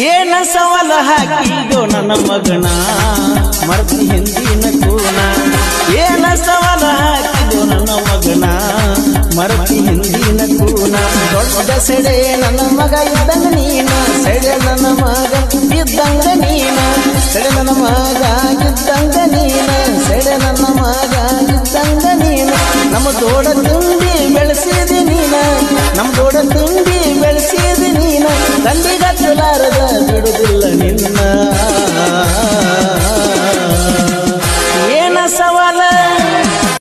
ಏನ ಸವಾಲ ಹಾಕಿದೋ ನನ್ನ ಮಗನ ಮರ್ತಿ ಹಿಂದಿನ ಕೂನ ಏನ ಸವಾಲ ಹಾಕಿದೋ ನನ್ನ ಮಗನ ಮರ್ತಿ ಹಿಂದಿನ ಕೂನ ದೊಡ್ಡ ಸೆಡೆ ನನ್ನ ಮಗ ಇದ್ದಂಗ ನೀನ ಸೆಡೆ ನನ್ನ ಮಗ ಇದ್ದಂಗ ನೀನ ಸೆಡೆ ನನ್ನ ಮಗ ಇದ್ದಂಗ ನೀನ ಸೆಡೆ ನನ್ನ ಮಗ ಇದ್ದಂಗ ನೀನ ನಮ್ಮ ದೊಡ್ಡ ತುಂಬಿ ಬೆಳೆಸಿದಿ ನೀನ ನಮ್ಮ ದೊಡ್ಡ ತುಂಬಿ